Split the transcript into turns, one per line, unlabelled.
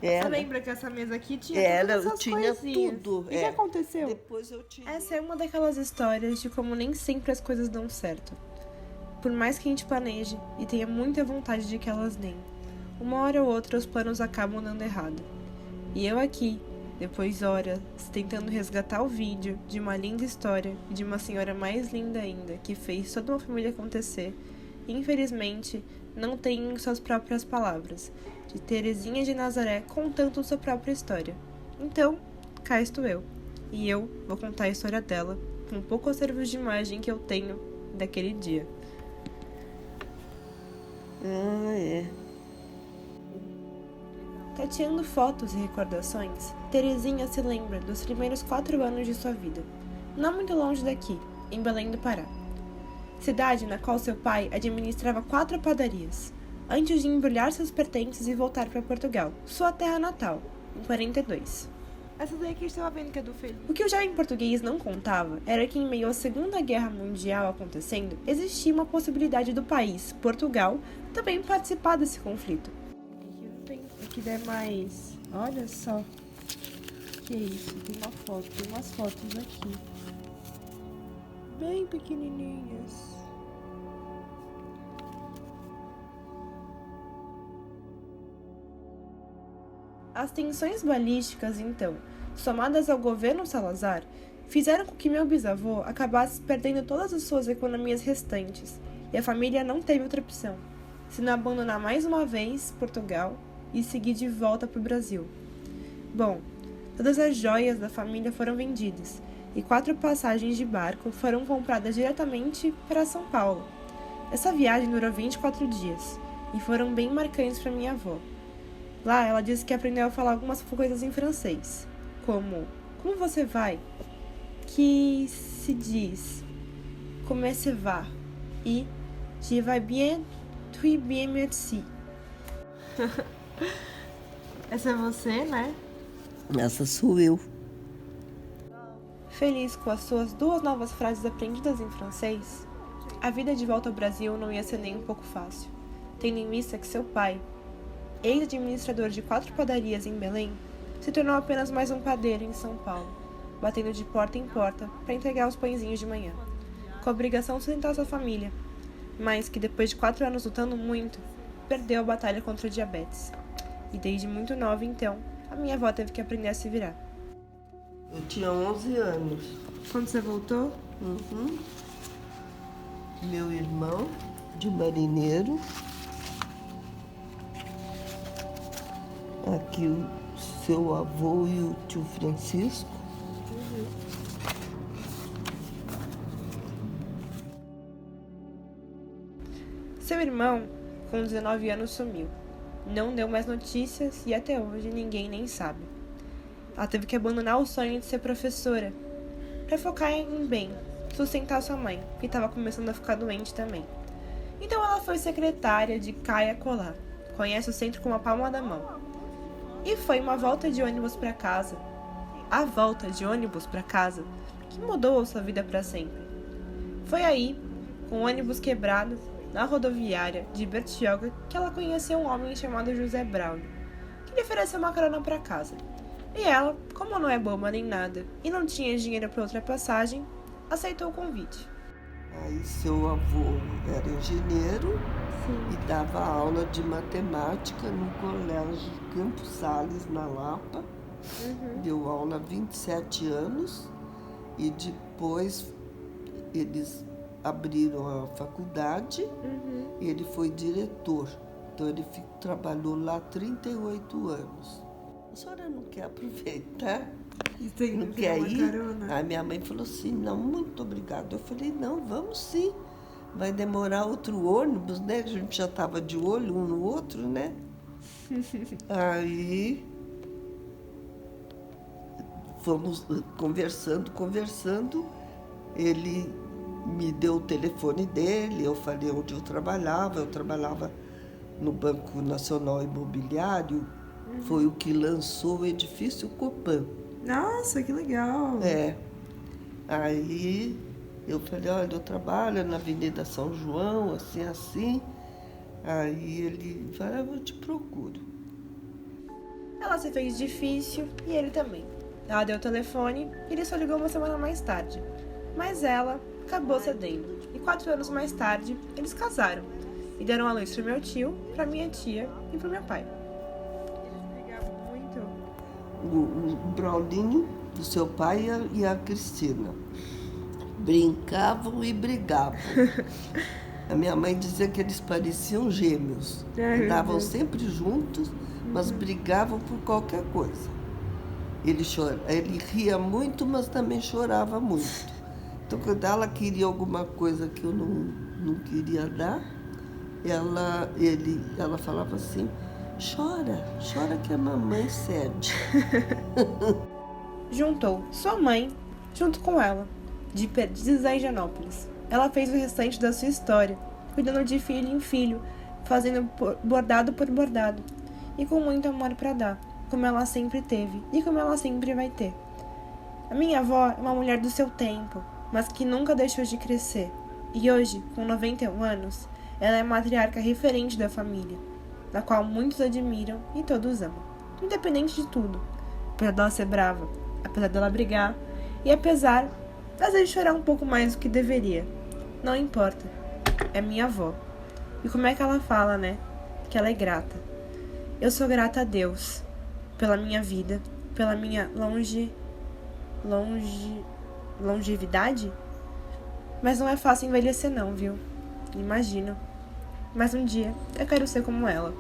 Você
Era.
lembra que essa mesa aqui tinha
Era,
todas
eu
essas
tinha
coisinhas?
tudo.
O que aconteceu?
Depois eu tirei.
Essa é uma daquelas histórias de como nem sempre as coisas dão certo. Por mais que a gente planeje e tenha muita vontade de que elas deem, uma hora ou outra os planos acabam dando errado. E eu aqui, depois de horas, tentando resgatar o vídeo de uma linda história e de uma senhora mais linda ainda, que fez toda uma família acontecer, infelizmente, não tenho suas próprias palavras, de Terezinha de Nazaré contando sua própria história. Então, cá estou eu, e eu vou contar a história dela, com um pouco acervo de imagem que eu tenho daquele dia.
Ah, é.
Tateando fotos e recordações, Terezinha se lembra dos primeiros 4 anos de sua vida, não muito longe daqui, em Belém do Pará. Cidade na qual seu pai administrava 4 padarias, antes de embrulhar seus pertences e voltar para Portugal, sua terra natal, em 42. Essa daí que a gente estava vendo que é do Felipe. O que o jovem português não contava era que, em meio à Segunda Guerra Mundial acontecendo, existia uma possibilidade do país, Portugal, também participar desse conflito. Aqui der mais. Olha só. Que isso? Tem uma foto. Tem umas fotos aqui. Bem pequenininhas. As tensões balísticas, então, somadas ao governo Salazar, fizeram com que meu bisavô acabasse perdendo todas as suas economias restantes, e a família não teve outra opção, senão abandonar mais uma vez Portugal e seguir de volta para o Brasil. Bom, todas as joias da família foram vendidas, e 4 passagens de barco foram compradas diretamente para São Paulo. Essa viagem durou 24 dias, e foram bem marcantes para minha avó. Lá, ela disse que aprendeu a falar algumas coisas em francês, como você vai? Que se diz Comment ça va? E Je vais bien, très bien, merci. Essa é você, né?
Essa sou eu.
Feliz com as suas 2 novas frases aprendidas em francês, a vida de volta ao Brasil não ia ser nem um pouco fácil, tendo em vista que seu pai, ex-administrador de 4 padarias em Belém, se tornou apenas mais um padeiro em São Paulo, batendo de porta em porta para entregar os pãezinhos de manhã, com a obrigação de sustentar sua família, mas que depois de 4 anos lutando muito, perdeu a batalha contra o diabetes. E desde muito nova, então, a minha avó teve que aprender a se virar.
Eu tinha 11 anos.
Quando você voltou?
Meu irmão, de marinheiro. Aqui o seu avô e o tio Francisco.
Seu irmão, com 19 anos, sumiu. Não deu mais notícias e até hoje ninguém nem sabe. Ela teve que abandonar o sonho de ser professora para focar em bem, sustentar sua mãe, que estava começando a ficar doente também. Então ela foi secretária de Caia Colar, conhece o centro como a palma da mão. E foi uma volta de ônibus para casa, a volta de ônibus para casa, que mudou sua vida para sempre. Foi aí, com o ônibus quebrado, na rodoviária de Bertioga, que ela conheceu um homem chamado José Braulio, que lhe ofereceu uma carona para casa. E ela, como não é boba nem nada e não tinha dinheiro para outra passagem, aceitou o convite.
Aí seu avô era engenheiro e dava aula de matemática no colégio Campos Sales, na Lapa. Deu aula há 27 anos e depois eles abriram a faculdade e ele foi diretor. Então ele trabalhou lá 38 anos. A senhora não quer aproveitar? Não quer ir? Aí minha mãe falou assim, não, muito obrigada. Eu falei, não, vamos sim. Vai demorar outro ônibus, né? A gente já estava de olho um no outro, né? Aí fomos conversando. Ele me deu o telefone dele, eu falei onde eu trabalhava no Banco Nacional Imobiliário, foi o que lançou o edifício Copan.
Nossa, que legal!
É. Aí eu falei, olha, eu trabalho na Avenida São João, assim. Aí ele falou, eu te procuro.
Ela se fez difícil e ele também. Ela deu o telefone e ele só ligou uma semana mais tarde. Mas ela acabou cedendo. E 4 anos mais tarde, eles casaram. E deram a luz pro meu tio, pra minha tia e pro meu pai. Eles brigavam muito.
O Braulinho, do seu pai, e a Cristina brincavam e brigavam. A minha mãe dizia que eles pareciam gêmeos. Andavam sempre juntos, mas brigavam por qualquer coisa. Ele ria muito, mas também chorava muito. Então, quando ela queria alguma coisa que eu não queria dar, ela falava assim: chora que a mamãe cede.
Juntou sua mãe junto com ela, de Perdizes a Higienópolis. Ela fez o restante da sua história, cuidando de filho em filho, fazendo bordado por bordado, e com muito amor para dar, como ela sempre teve e como ela sempre vai ter. A minha avó é uma mulher do seu tempo, mas que nunca deixou de crescer, e hoje, com 91 anos, ela é a matriarca referente da família, da qual muitos admiram e todos amam, independente de tudo, apesar dela ser brava, apesar dela brigar, e apesar às vezes chorar um pouco mais do que deveria. Não importa, é minha avó. E como é que ela fala, né? Que ela é grata. Eu sou grata a Deus pela minha vida, pela minha longevidade. Mas não é fácil envelhecer não, viu? Imagino. Mas um dia eu quero ser como ela.